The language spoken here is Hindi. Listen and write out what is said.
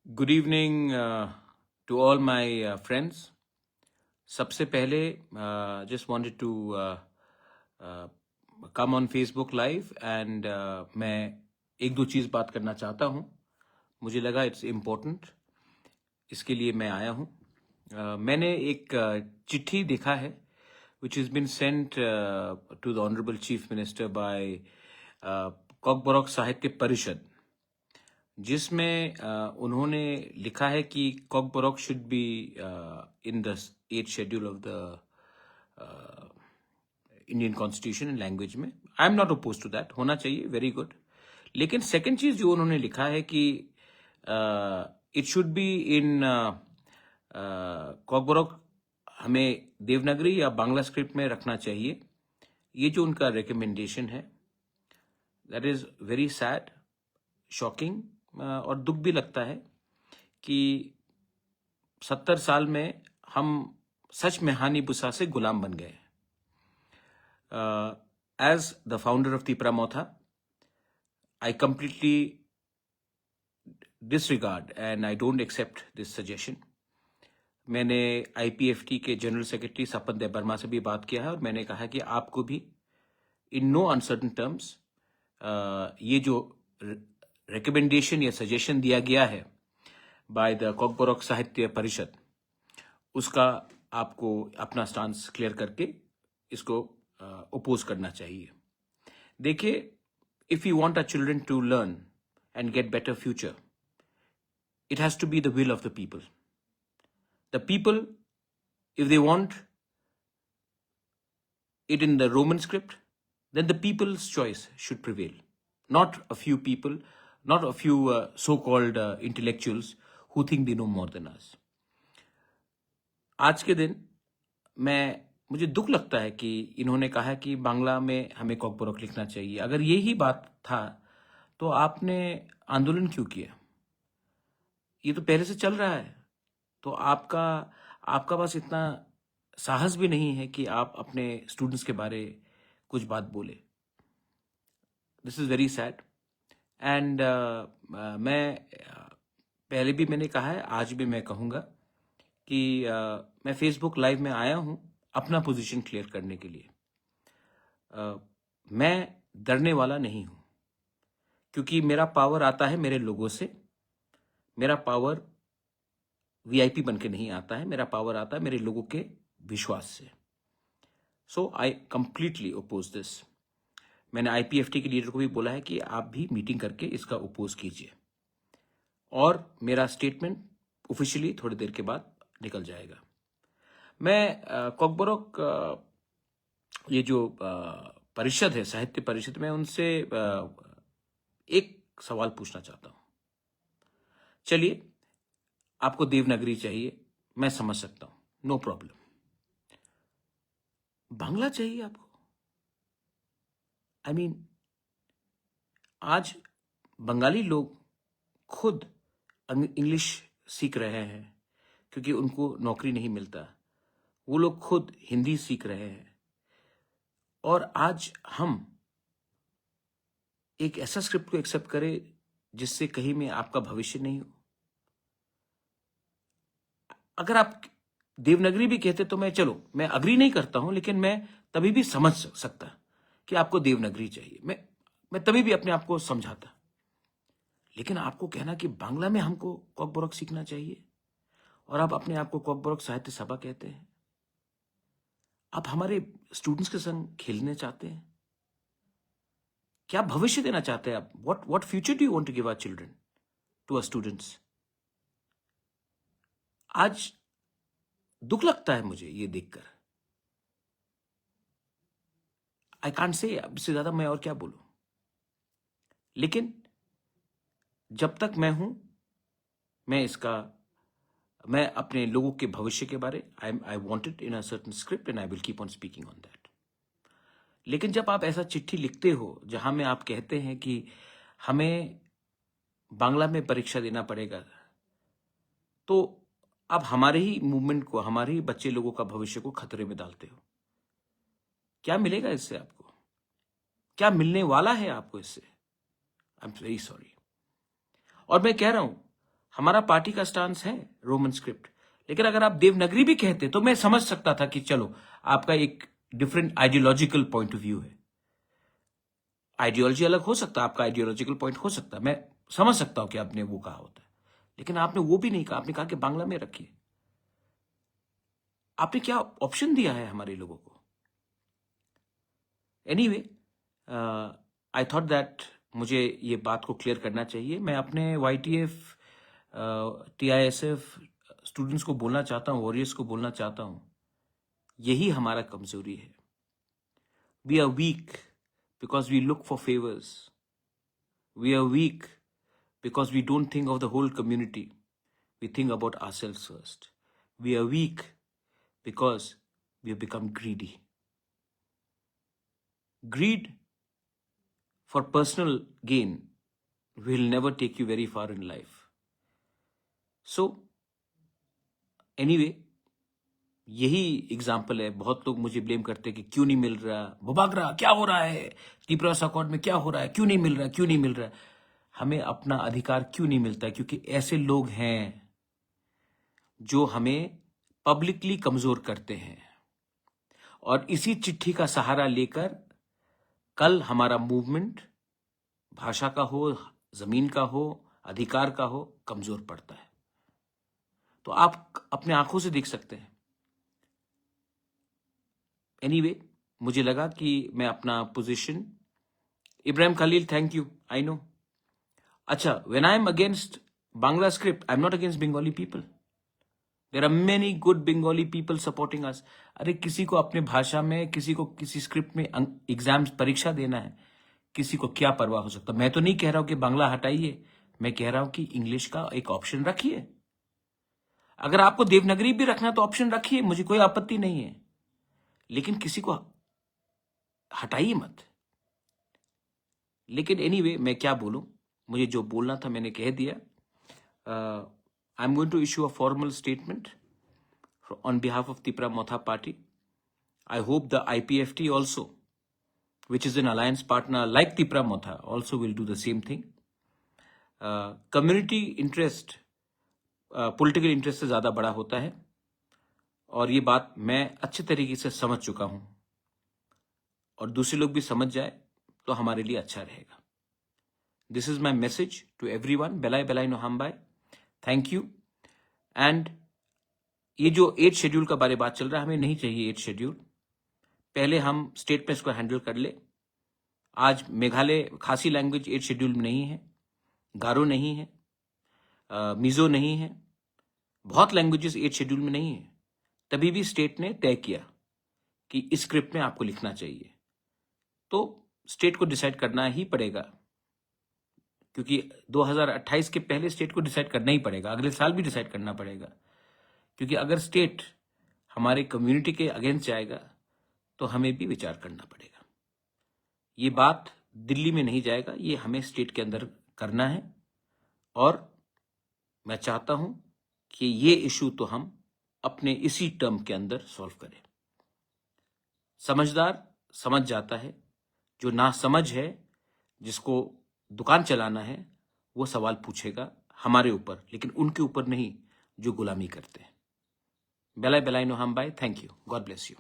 Good evening to all my friends. सबसे पहले just wanted to come on Facebook live and मैं एक दो चीज़ बात करना चाहता हूँ। मुझे लगा इट्स इम्पोर्टेंट, इसके लिए मैं आया हूँ। मैंने एक चिट्ठी देखा है which is been sent to the honourable chief minister by Kokborok Sahitya Parishad, जिसमें उन्होंने लिखा है कि Kokborok should be in the 8th schedule of the Indian constitution in language में। I am not oppose to that, होना चाहिए, वेरी गुड। लेकिन सेकंड चीज जो उन्होंने लिखा है कि इट शुड बी इन कॉकबोरोक हमें देवनागरी या बांग्ला स्क्रिप्ट में रखना चाहिए। ये जो उनका रिकमेंडेशन है, that is very sad, shocking, और दुख भी लगता है कि 70 साल में हम सच में हानि बुसा से गुलाम बन गए। As the founder of Tipra Motha, I completely disregard and I don't accept this suggestion. मैंने आईपीएफटी के जनरल सेक्रेटरी सपन देव वर्मा से भी बात किया है और मैंने कहा कि आपको भी इन नो अनसर्टन टर्म्स ये जो रिकमेंडेशन या सजेशन दिया गया है बाय द कॉकबोरोक साहित्य परिषद, उसका आपको अपना स्टांस क्लियर करके इसको ओपोज करना चाहिए। देखिए, if you want our children to learn and get better future, it has to be the will of the people. The people, if they want it in the Roman script, then the people's choice should prevail. Not a few people, not a few so-called intellectuals who think they know more than us. आज के दिन मुझे दुख लगता है कि इन्होंने कहा कि बांग्ला में हमें कॉकबोरोक लिखना चाहिए। अगर यही बात था तो आपने आंदोलन क्यों किया? ये तो पहले से चल रहा है। तो आपका पास इतना साहस भी नहीं है कि आप अपने स्टूडेंट्स के बारे कुछ बात बोले। This is very sad and मैं पहले भी मैंने कहा है, आज भी मैं कहूँगा कि मैं फेसबुक लाइव में आया हूँ अपना पोजीशन क्लियर करने के लिए। मैं डरने वाला नहीं हूँ, क्योंकि मेरा पावर आता है मेरे लोगों से। मेरा पावर वीआईपी बन के नहीं आता है, मेरा पावर आता है मेरे लोगों के विश्वास से। सो आई कंप्लीटली ओपोज दिस। मैंने आईपीएफटी के लीडर को भी बोला है कि आप भी मीटिंग करके इसका ओपोज कीजिए और मेरा स्टेटमेंट ऑफिशियली थोड़ी देर के बाद निकल जाएगा। मैं कॉकबोरोक ये जो परिषद है, साहित्य परिषद, में उनसे एक सवाल पूछना चाहता हूं। चलिए, आपको देवनागरी चाहिए, मैं समझ सकता हूं, नो प्रॉब्लम। बांग्ला चाहिए आपको? आई मीन, आज बंगाली लोग खुद इंग्लिश सीख रहे हैं क्योंकि उनको नौकरी नहीं मिलता। वो लोग खुद हिंदी सीख रहे हैं और आज हम एक ऐसा स्क्रिप्ट को एक्सेप्ट करें जिससे कहीं में आपका भविष्य नहीं हो। अगर आप देवनागरी भी कहते तो मैं अग्री नहीं करता हूं, लेकिन मैं तभी भी समझ सकता कि आपको देवनागरी चाहिए। मैं तभी भी अपने आप को समझाता। लेकिन आपको कहना कि बांग्ला में हमको कॉकबोरोक सीखना चाहिए और आप अपने आप को कॉकबोरोक साहित्य सभा कहते हैं। आप हमारे स्टूडेंट्स के संग खेलने चाहते हैं? क्या भविष्य देना चाहते हैं आप? What future do you want to give our children, to our students? आज दुख लगता है मुझे ये देखकर। आई कांट से, इससे ज्यादा मैं और क्या बोलूं। लेकिन जब तक मैं हूं, मैं अपने लोगों के भविष्य के बारे, I want it in a certain script and I will keep on speaking on that. लेकिन जब आप ऐसा चिट्ठी लिखते हो जहां में आप कहते हैं कि हमें बांग्ला में परीक्षा देना पड़ेगा, तो आप हमारे ही मूवमेंट को, हमारे ही बच्चे लोगों का भविष्य को खतरे में डालते हो। क्या मिलेगा इससे आपको? क्या मिलने वाला है आपको इससे? I am very sorry. और मैं कह रहा हूं, हमारा पार्टी का स्टांस है रोमन स्क्रिप्ट, लेकिन अगर आप देवनागरी भी कहते तो मैं समझ सकता था कि चलो आपका एक different ideological point of view है। आइडियोलॉजी अलग हो सकता है, आपका आइडियोलॉजिकल पॉइंट हो सकता है, मैं समझ सकता हूं कि आपने वो कहा होता है, लेकिन आपने वो भी नहीं कहा। आपने कहा कि बांग्ला में रखिए। आपने क्या ऑप्शन दिया है हमारे लोगों को? एनीवे, आई थॉट दैट मुझे ये बात को क्लियर करना चाहिए। मैं अपने YTF TISF स्टूडेंट्स को बोलना चाहता हूँ, वॉरियर्स को बोलना चाहता हूँ, यही हमारा कमजोरी है। We are weak because we look for favours. We are weak because we don't think of the whole community. We think about ourselves first. We are weak because we have become greedy. Greed for personal gain will never take you very far in life. So, anyway, यही एग्जाम्पल है। बहुत लोग मुझे ब्लेम करते हैं कि क्यों नहीं मिल रहा, बुबागरा क्या हो रहा है, त्रिपुरा अकॉर्ड में क्या हो रहा है, क्यों नहीं मिल रहा, क्यों नहीं मिल रहा। हमें अपना अधिकार क्यों नहीं मिलता? क्योंकि ऐसे लोग हैं जो हमें पब्लिकली कमजोर करते हैं, और इसी चिट्ठी का सहारा लेकर कल हमारा मूवमेंट भाषा का हो, जमीन का हो, अधिकार का हो, कमजोर पड़ता है। तो आप अपने आंखों से देख सकते हैं। एनीवे, मुझे लगा कि मैं अपना position, Ibrahim Khalil, thank you, I know. अच्छा, when I am against Bangla script, I am not against Bengali people. There are many good Bengali people supporting us. अरे किसी को अपने भाषा में, किसी को किसी स्क्रिप्ट में एग्जाम परीक्षा देना है, किसी को क्या परवाह हो सकता। मैं तो नहीं कह रहा हूं कि बांग्ला हटाइए, मैं कह रहा हूं कि इंग्लिश का एक ऑप्शन रखिए। अगर आपको देवनागरी भी रखना तो ऑप्शन रखिए, मुझे कोई आपत्ति नहीं है, लेकिन किसी को हटाइए मत। लेकिन एनीवे, मैं क्या बोलूं, मुझे जो बोलना था मैंने कह दिया। I am going to issue a formal statement on behalf of Tripura Motha Party. I hope the IPFT also, which is an alliance partner like Tripura Motha, also will do the same thing. Community interest, political interest से ज़्यादा बड़ा होता है, और ये बात मैं अच्छे तरीके से समझ चुका हूँ, और दूसरे लोग भी समझ जाए तो हमारे लिए अच्छा रहेगा। This is my message to everyone. Belai Belai no Hambai. Thank you. And ये जो 8 शेड्यूल का बारे बात चल रहा है, हमें नहीं चाहिए 8 शेड्यूल। पहले हम स्टेट में इसको हैंडल कर ले। आज मेघालय खासी लैंग्वेज 8 शेड्यूल में नहीं है, गारो नहीं है, मिजो नहीं है, बहुत लैंग्वेजेस 8 शेड्यूल में नहीं है। तभी भी स्टेट ने तय किया कि इस स्क्रिप्ट में आपको लिखना चाहिए, तो स्टेट को डिसाइड करना ही पड़ेगा, क्योंकि 2028 के पहले स्टेट को डिसाइड करना ही पड़ेगा, अगले साल भी डिसाइड करना पड़ेगा। क्योंकि अगर स्टेट हमारे कम्युनिटी के अगेंस्ट जाएगा तो हमें भी विचार करना पड़ेगा। ये बात दिल्ली में नहीं जाएगा, ये हमें स्टेट के अंदर करना है, और मैं चाहता हूं कि ये इशू तो हम अपने इसी टर्म के अंदर सॉल्व करें। समझदार समझ जाता है, जो ना समझ है, जिसको दुकान चलाना है, वो सवाल पूछेगा हमारे ऊपर, लेकिन उनके ऊपर नहीं जो गुलामी करते हैं। Belai Belai no Hambai. Thank you. God bless you.